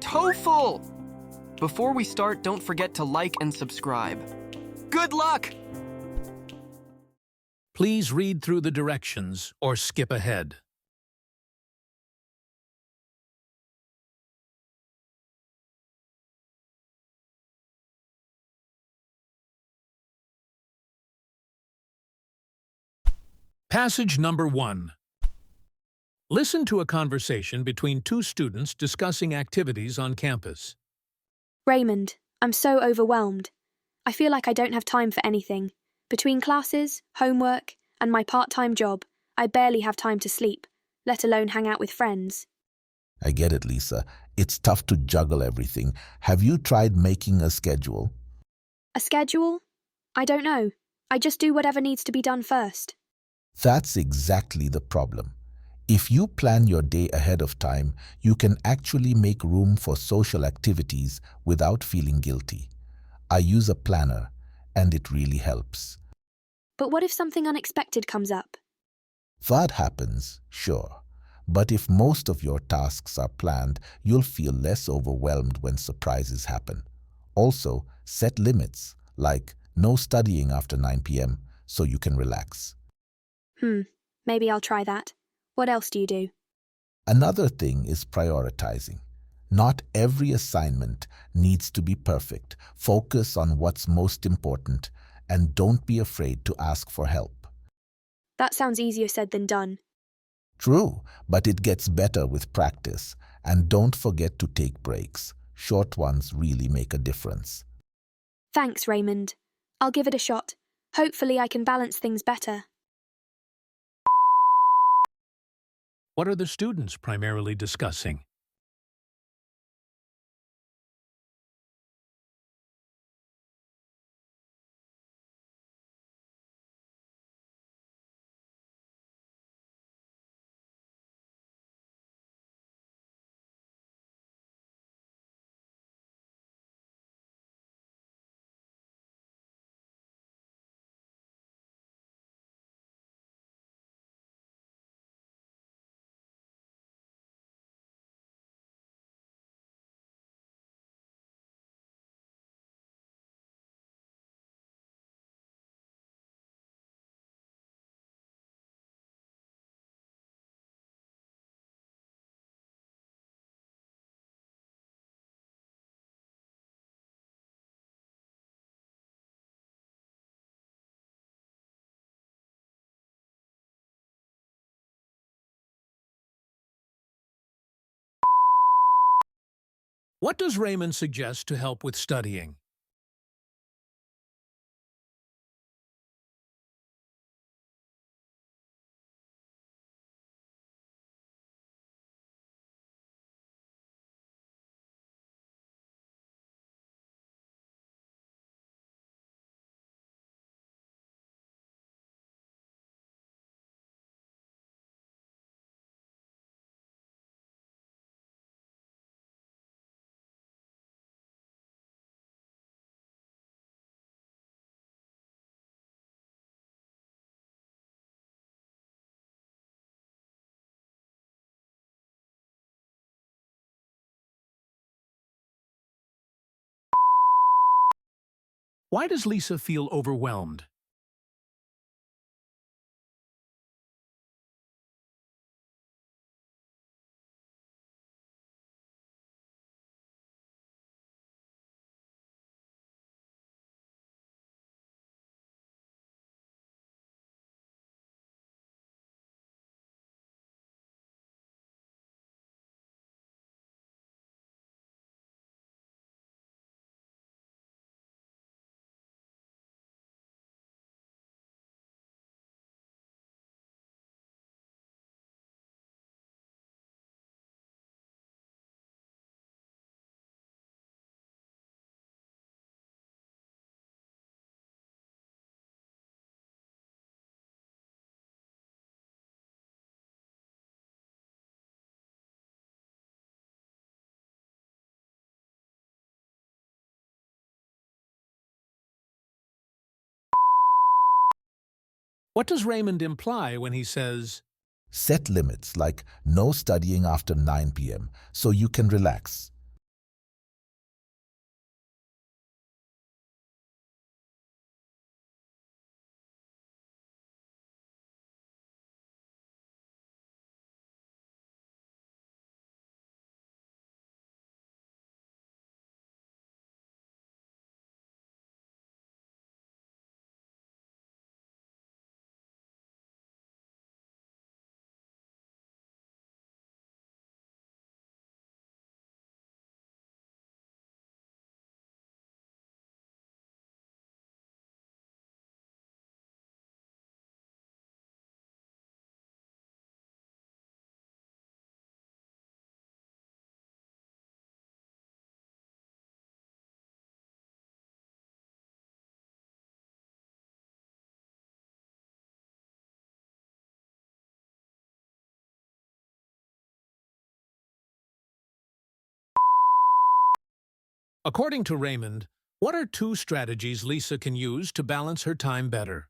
TOEFL! Before we start, don't forget to like and subscribe. Good luck! Please read through the directions or skip ahead. Passage number 1. Listen to a conversation between two students discussing activities on campus. Raymond, I'm so overwhelmed. I feel like I don't have time for anything. Between classes, homework, and my part-time job, I barely have time to sleep, let alone hang out with friends. I get it, Lisa. It's tough to juggle everything. Have you tried making a schedule? A schedule? I don't know. I just do whatever needs to be done first. That's exactly the problem. If you plan your day ahead of time, you can actually make room for social activities without feeling guilty. I use a planner, and it really helps. But what if something unexpected comes up? That happens, sure. But if most of your tasks are planned, you'll feel less overwhelmed when surprises happen. Also, set limits, like no studying after 9 p.m., so you can relax. Maybe I'll try that. What else do you do? Another thing is prioritizing. Not every assignment needs to be perfect. Focus on what's most important, and don't be afraid to ask for help. That sounds easier said than done. True, but it gets better with practice. And don't forget to take breaks. Short ones really make a difference. Thanks, Raymond. I'll give it a shot. Hopefully I can balance things better. What are the students primarily discussing? What does Raymond suggest to help with studying? Why does Lisa feel overwhelmed? What does Raymond imply when he says, Set limits like no studying after 9 p.m. so you can relax. According to Raymond, what are two strategies Lisa can use to balance her time better?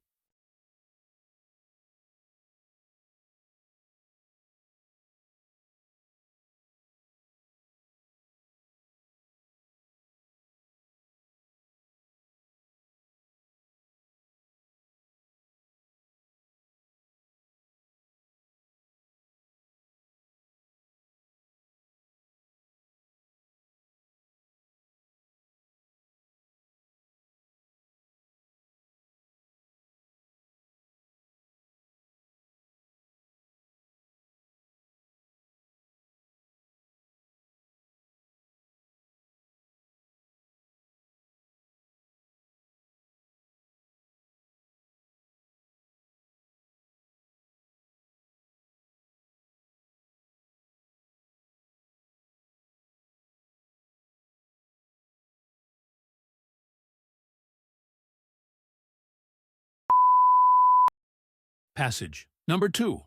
Passage number 2.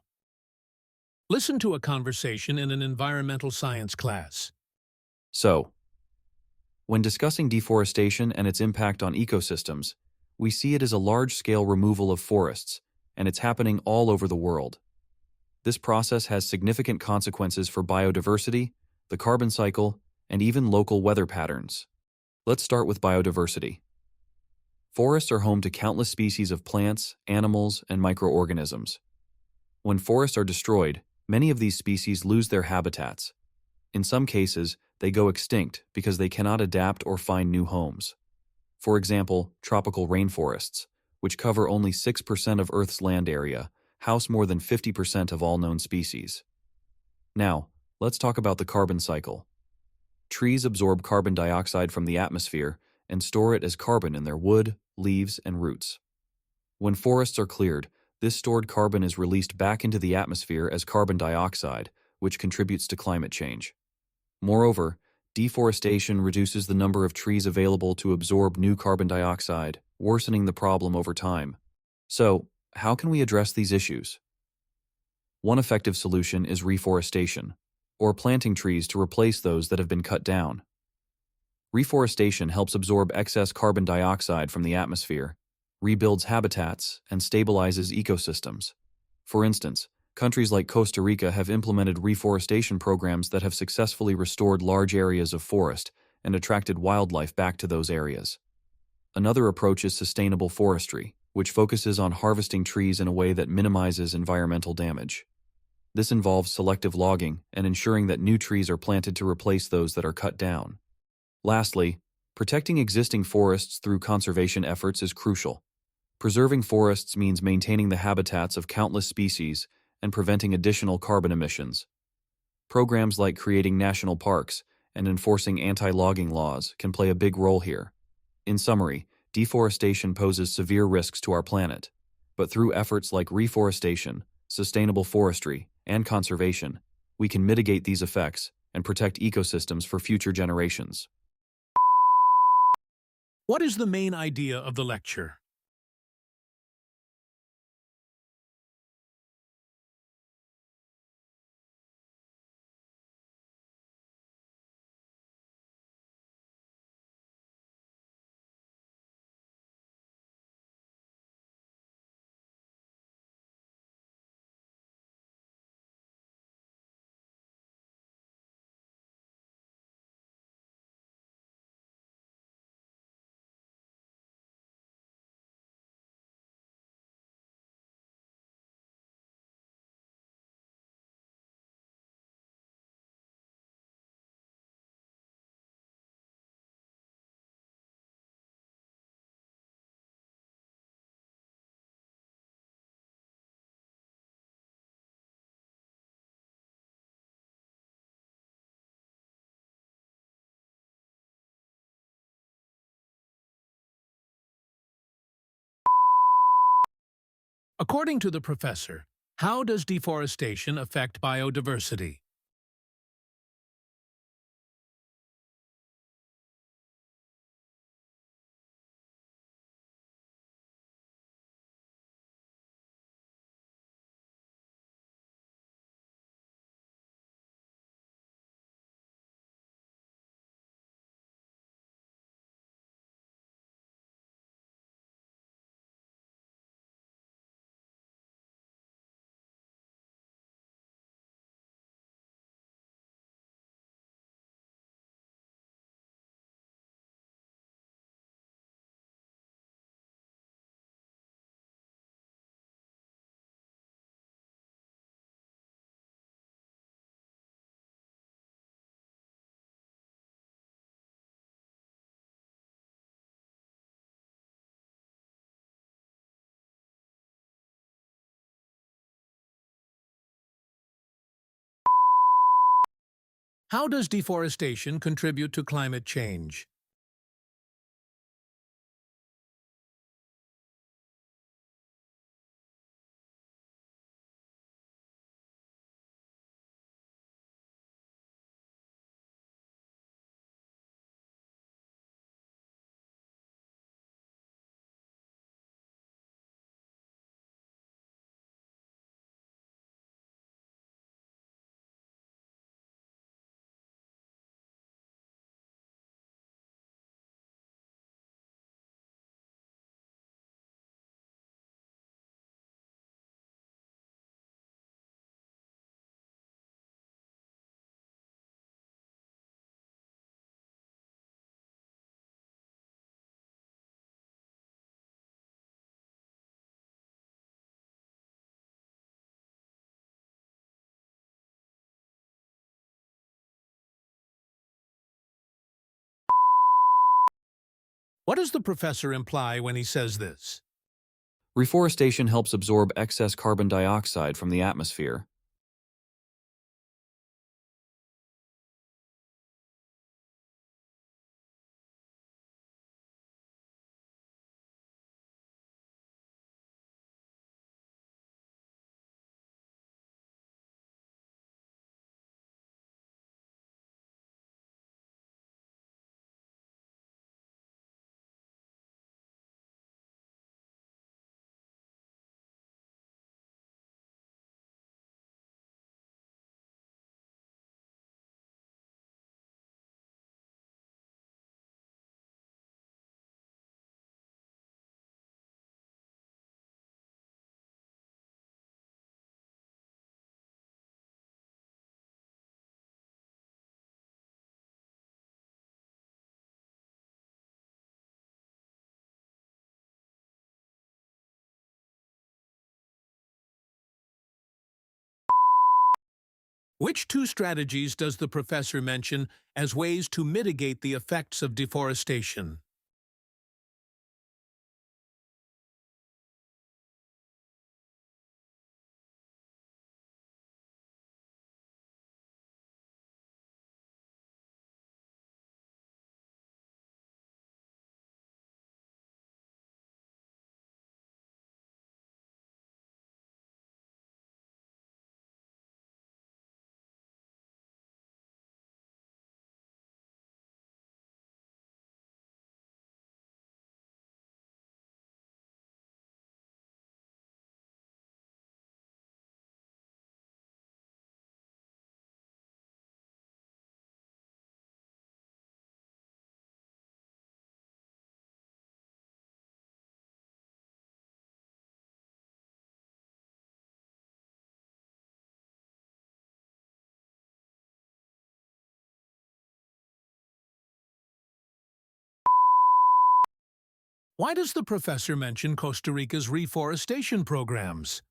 Listen to a conversation in an environmental science class. So, when discussing deforestation and its impact on ecosystems, we see it as a large-scale removal of forests, and it's happening all over the world. This process has significant consequences for biodiversity, the carbon cycle, and even local weather patterns. Let's start with biodiversity. Forests are home to countless species of plants, animals, and microorganisms. When forests are destroyed, many of these species lose their habitats. In some cases, they go extinct because they cannot adapt or find new homes. For example, tropical rainforests, which cover only 6% of Earth's land area, house more than 50% of all known species. Now, let's talk about the carbon cycle. Trees absorb carbon dioxide from the atmosphere and store it as carbon in their wood, leaves, and roots. When forests are cleared, this stored carbon is released back into the atmosphere as carbon dioxide, which contributes to climate change. Moreover, deforestation reduces the number of trees available to absorb new carbon dioxide, worsening the problem over time. So, how can we address these issues? One effective solution is reforestation, or planting trees to replace those that have been cut down. Reforestation helps absorb excess carbon dioxide from the atmosphere, rebuilds habitats, and stabilizes ecosystems. For instance, countries like Costa Rica have implemented reforestation programs that have successfully restored large areas of forest and attracted wildlife back to those areas. Another approach is sustainable forestry, which focuses on harvesting trees in a way that minimizes environmental damage. This involves selective logging and ensuring that new trees are planted to replace those that are cut down. Lastly, protecting existing forests through conservation efforts is crucial. Preserving forests means maintaining the habitats of countless species and preventing additional carbon emissions. Programs like creating national parks and enforcing anti-logging laws can play a big role here. In summary, deforestation poses severe risks to our planet, but through efforts like reforestation, sustainable forestry, and conservation, we can mitigate these effects and protect ecosystems for future generations. What is the main idea of the lecture? According to the professor, how does deforestation affect biodiversity? How does deforestation contribute to climate change? What does the professor imply when he says this? Reforestation helps absorb excess carbon dioxide from the atmosphere. Which two strategies does the professor mention as ways to mitigate the effects of deforestation? Why does the professor mention Costa Rica's reforestation programs?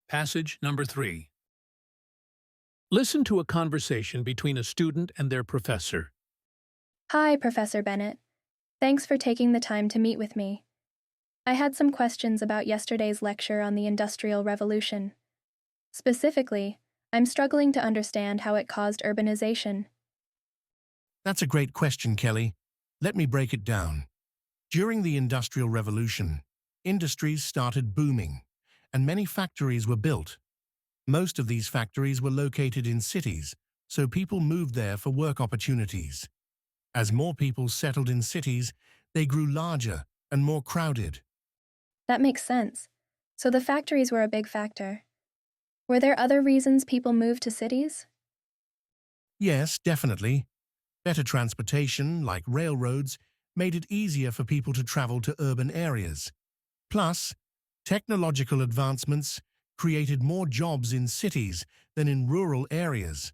Passage number 3. Listen to a conversation between a student and their professor. Hi, Professor Bennett. Thanks for taking the time to meet with me. I had some questions about yesterday's lecture on the Industrial Revolution. Specifically, I'm struggling to understand how it caused urbanization. That's a great question, Kelly. Let me break it down. During the Industrial Revolution, industries started booming, and many factories were built. Most of these factories were located in cities, so people moved there for work opportunities. As more people settled in cities, they grew larger and more crowded. That makes sense. So the factories were a big factor. Were there other reasons people moved to cities? Yes, definitely. Better transportation, like railroads, made it easier for people to travel to urban areas. Plus, technological advancements created more jobs in cities than in rural areas.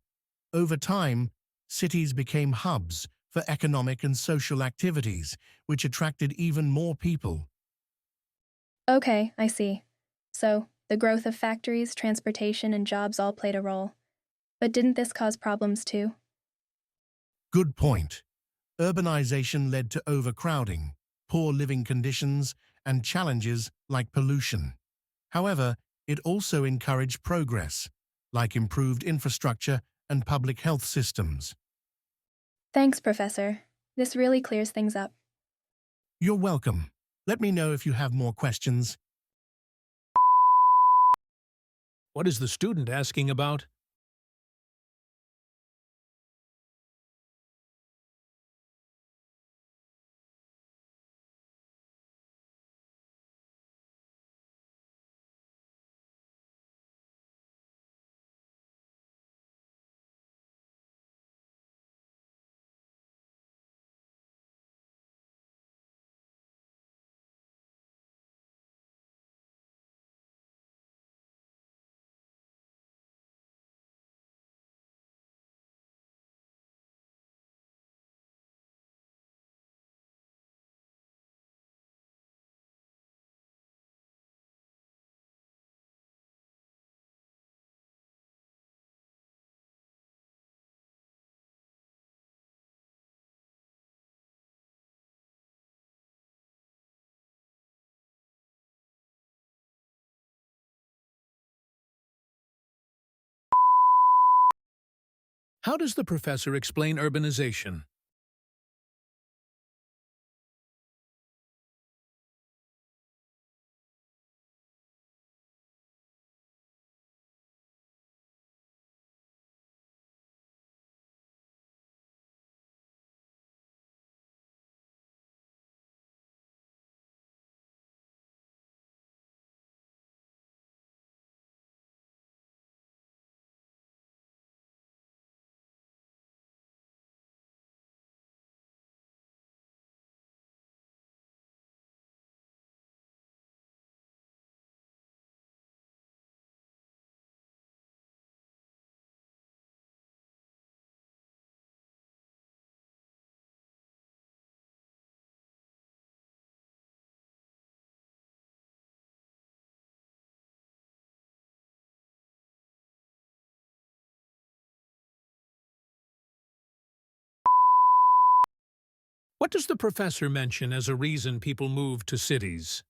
Over time, cities became hubs for economic and social activities, which attracted even more people. Okay, I see. So, the growth of factories, transportation, and jobs all played a role. But didn't this cause problems too? Good point. Urbanization led to overcrowding, poor living conditions, and challenges like pollution. However, it also encouraged progress, like improved infrastructure and public health systems. Thanks, Professor. This really clears things up. You're welcome. Let me know if you have more questions. What is the student asking about? How does the professor explain urbanization? What does the professor mention as a reason people move to cities?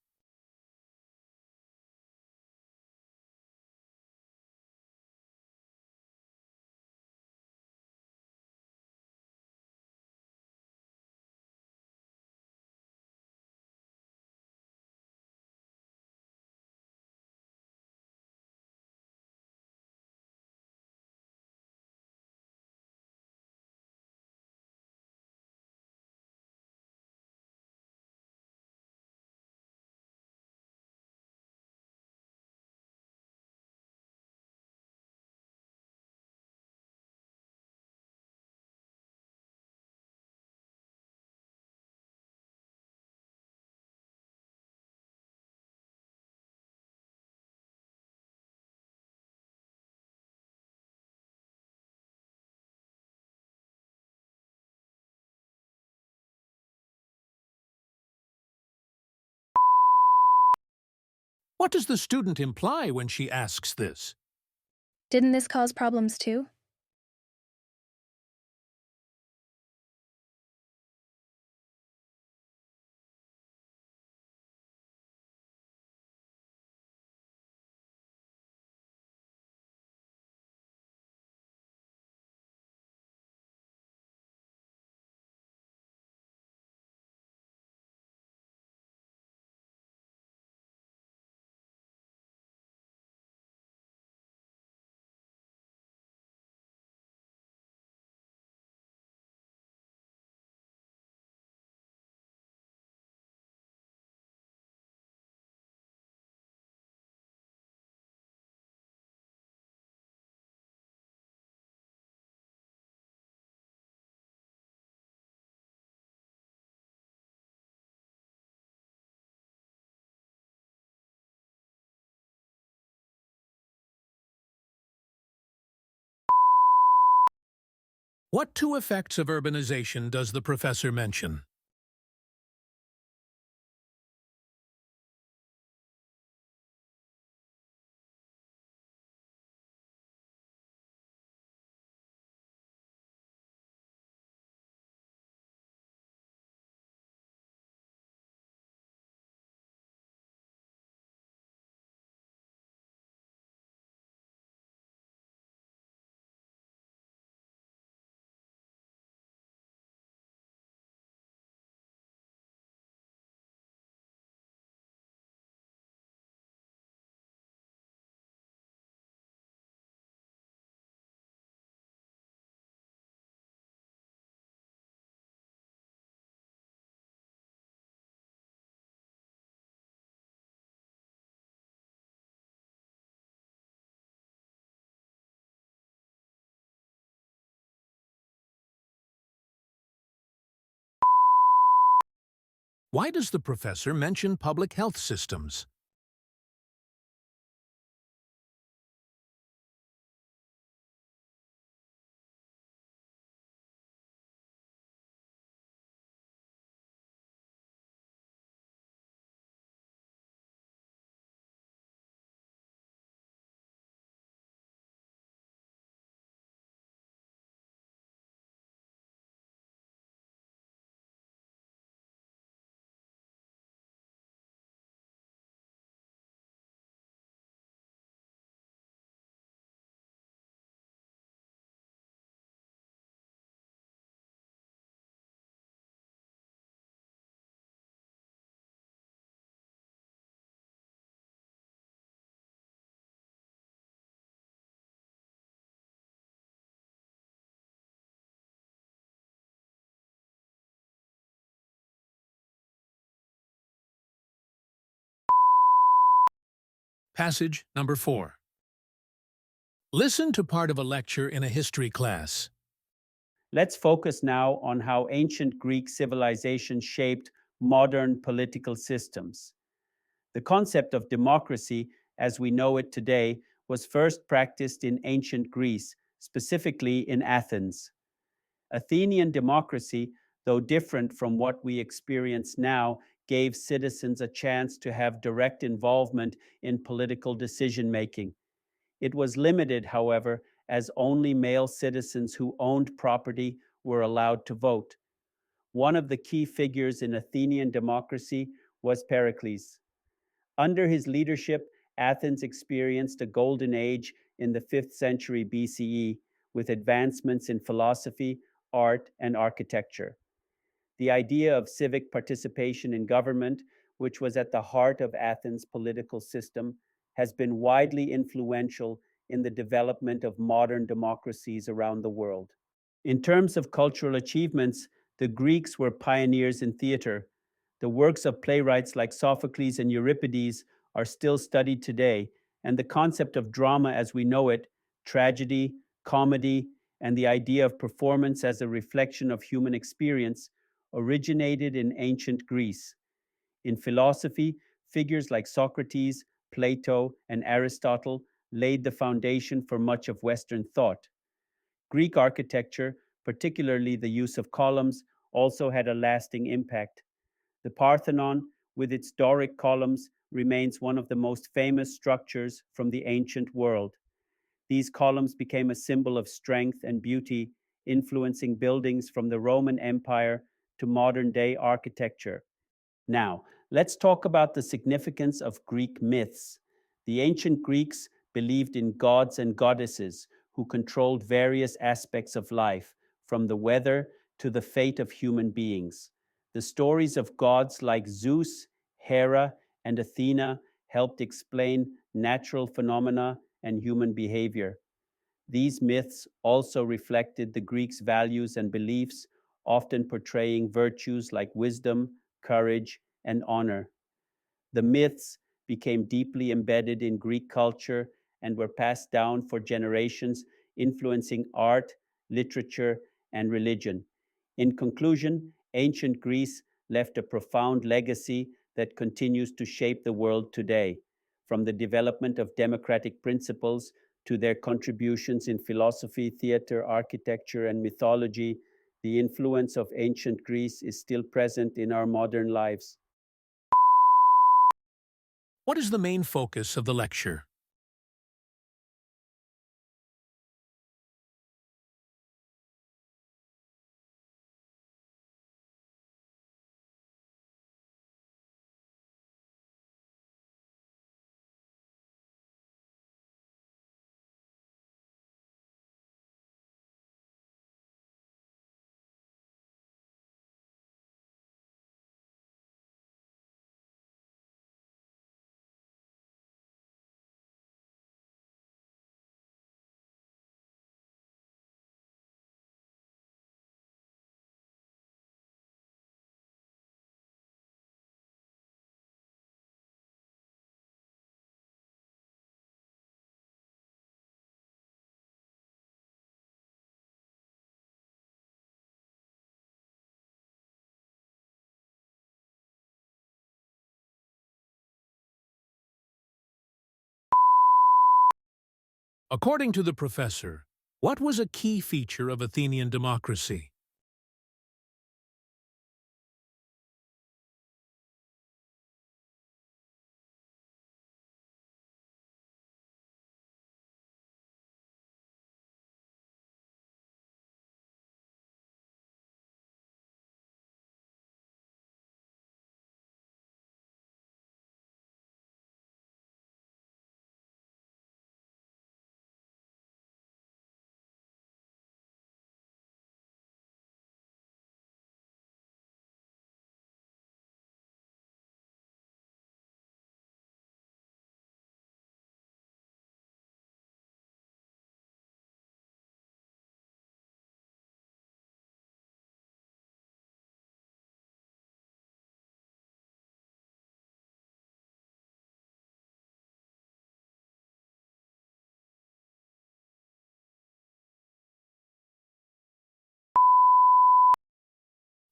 What does the student imply when she asks this? Didn't this cause problems too? What two effects of urbanization does the professor mention? Why does the professor mention public health systems? Passage number 4. Listen to part of a lecture in a history class. Let's focus now on how ancient Greek civilization shaped modern political systems. The concept of democracy, as we know it today, was first practiced in ancient Greece, specifically in Athens. Athenian democracy, though different from what we experience now, gave citizens a chance to have direct involvement in political decision making. It was limited, however, as only male citizens who owned property were allowed to vote. One of the key figures in Athenian democracy was Pericles. Under his leadership, Athens experienced a golden age in the 5th century BCE with advancements in philosophy, art, and architecture. The idea of civic participation in government, which was at the heart of Athens' political system, has been widely influential in the development of modern democracies around the world. In terms of cultural achievements, the Greeks were pioneers in theater. The works of playwrights like Sophocles and Euripides are still studied today, and the concept of drama as we know it, tragedy, comedy, and the idea of performance as a reflection of human experience, originated in ancient Greece. In philosophy, figures like Socrates, Plato, and Aristotle laid the foundation for much of Western thought. Greek architecture, particularly the use of columns, also had a lasting impact. The Parthenon, with its Doric columns, remains one of the most famous structures from the ancient world. These columns became a symbol of strength and beauty, influencing buildings from the Roman Empire to modern day architecture. Now, let's talk about the significance of Greek myths. The ancient Greeks believed in gods and goddesses who controlled various aspects of life, from the weather to the fate of human beings. The stories of gods like Zeus, Hera, and Athena helped explain natural phenomena and human behavior. These myths also reflected the Greeks' values and beliefs, often portraying virtues like wisdom, courage, and honor. The myths became deeply embedded in Greek culture and were passed down for generations, influencing art, literature, and religion. In conclusion, ancient Greece left a profound legacy that continues to shape the world today, from the development of democratic principles to their contributions in philosophy, theater, architecture, and mythology, the influence of ancient Greece is still present in our modern lives. What is the main focus of the lecture? According to the professor, what was a key feature of Athenian democracy?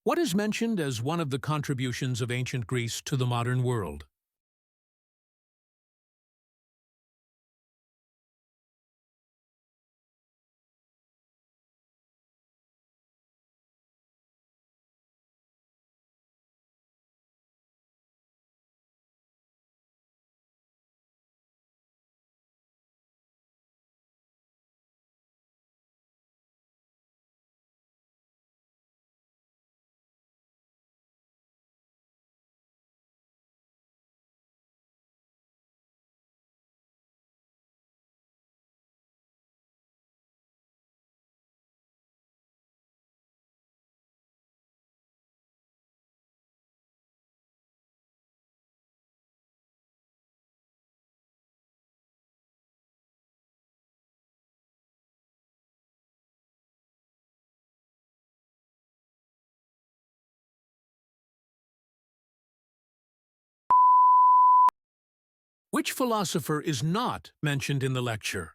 What is mentioned as one of the contributions of ancient Greece to the modern world? Which philosopher is not mentioned in the lecture?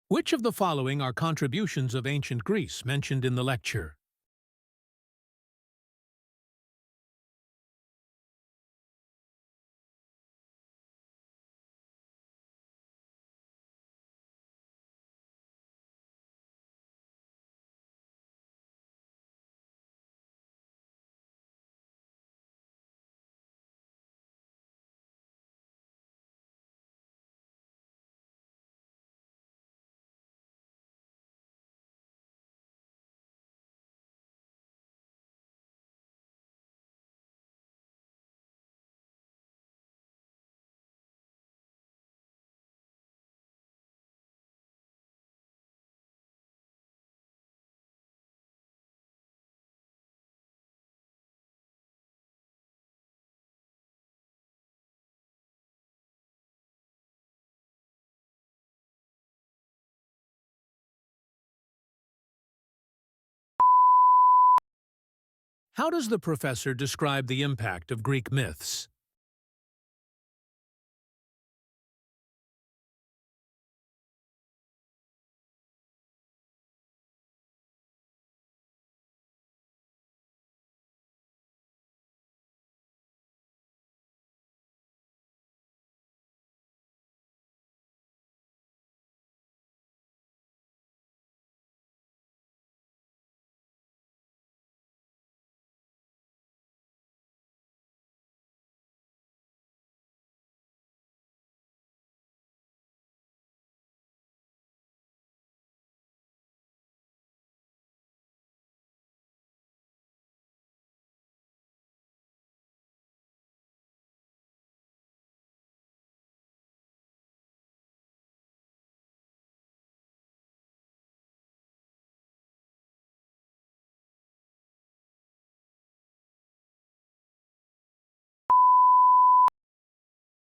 Which of the following are contributions of ancient Greece mentioned in the lecture? How does the professor describe the impact of Greek myths?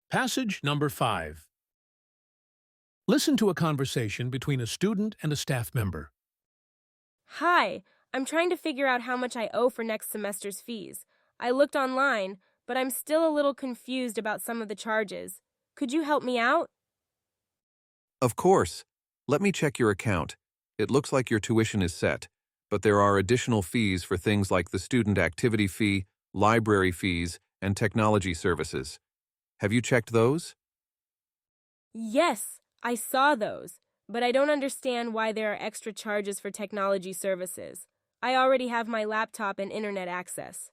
Passage number 5. Listen to a conversation between a student and a staff member. Hi, I'm trying to figure out how much I owe for next semester's fees. I looked online, but I'm still a little confused about some of the charges. Could you help me out? Of course. Let me check your account. It looks like your tuition is set, but there are additional fees for things like the student activity fee, library fees, and technology services. Have you checked those? Yes, I saw those, but I don't understand why there are extra charges for technology services. I already have my laptop and internet access.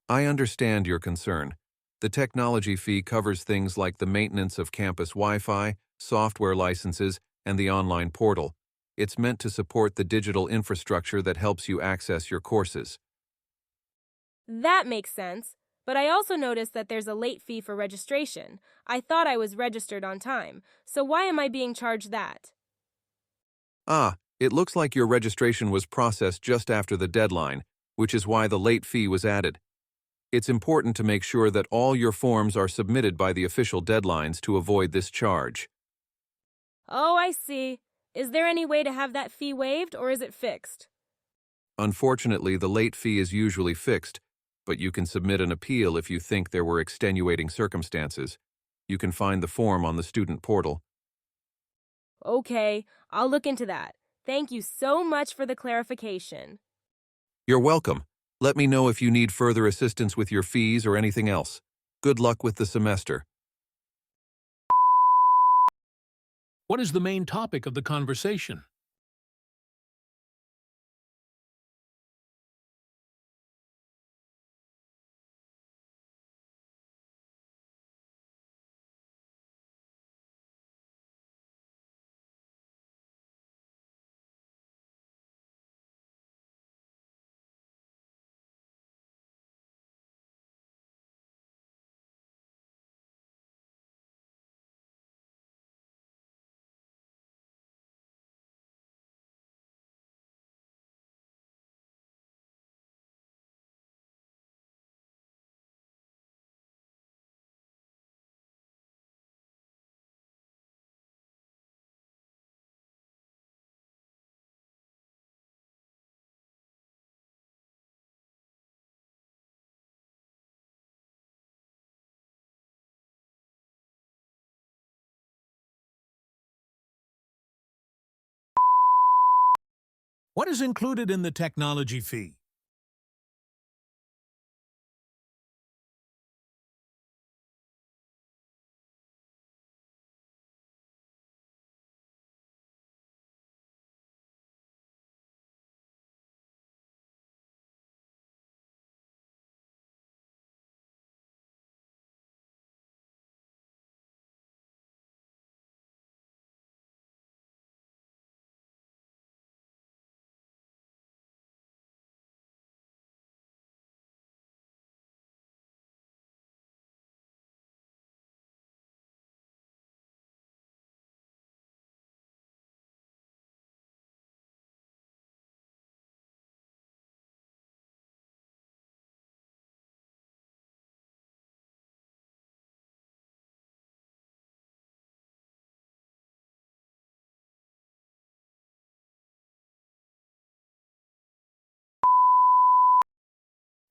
I understand your concern. The technology fee covers things like the maintenance of campus Wi-Fi, software licenses, and the online portal. It's meant to support the digital infrastructure that helps you access your courses. That makes sense, but I also noticed that there's a late fee for registration. I thought I was registered on time, so why am I being charged that? It looks like your registration was processed just after the deadline, which is why the late fee was added. It's important to make sure that all your forms are submitted by the official deadlines to avoid this charge. Oh, I see. Is there any way to have that fee waived, or is it fixed? Unfortunately, the late fee is usually fixed, but you can submit an appeal if you think there were extenuating circumstances. You can find the form on the student portal. Okay, I'll look into that. Thank you so much for the clarification. You're welcome. Let me know if you need further assistance with your fees or anything else. Good luck with the semester. What is the main topic of the conversation? What is included in the technology fee?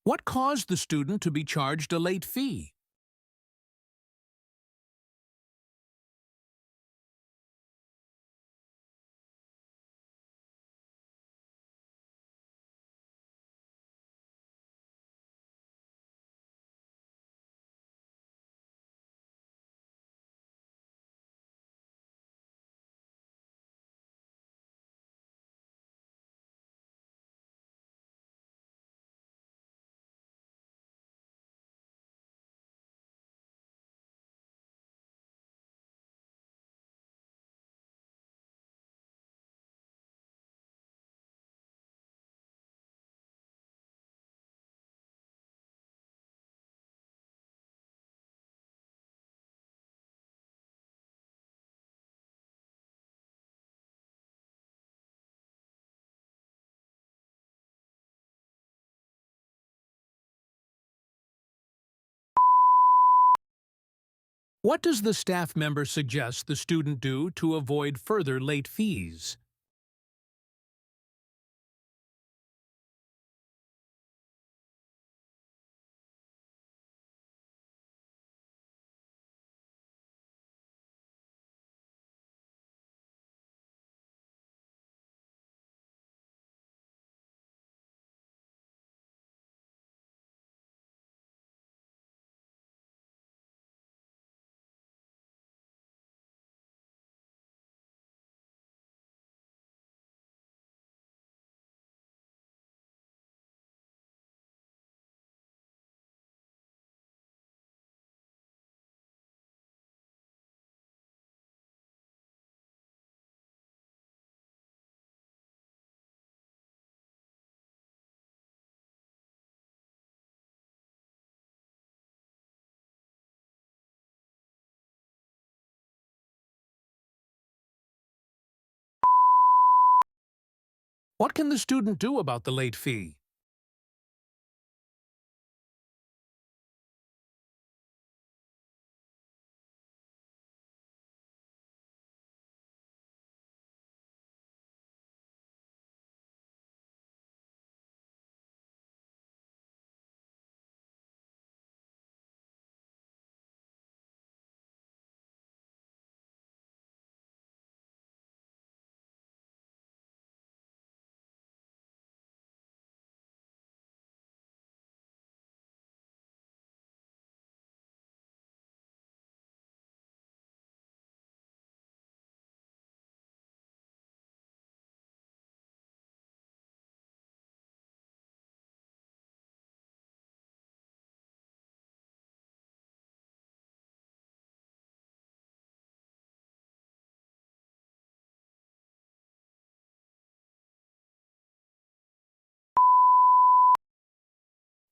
What caused the student to be charged a late fee? What does the staff member suggest the student do to avoid further late fees? What can the student do about the late fee?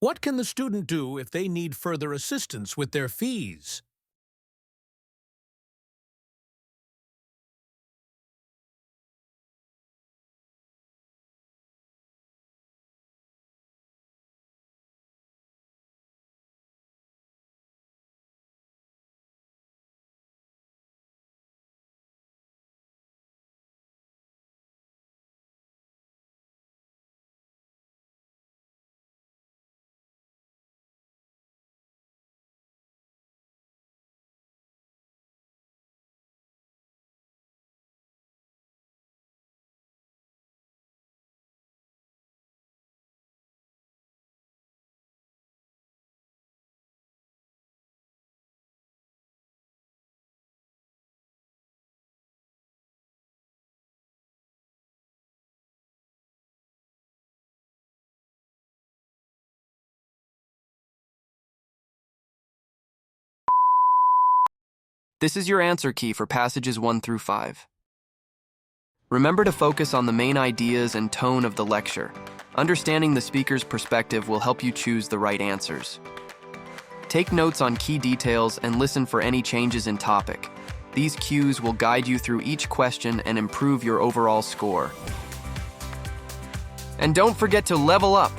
What can the student do if they need further assistance with their fees? This is your answer key for passages 1 through 5. Remember to focus on the main ideas and tone of the lecture. Understanding the speaker's perspective will help you choose the right answers. Take notes on key details and listen for any changes in topic. These cues will guide you through each question and improve your overall score. And don't forget to level up!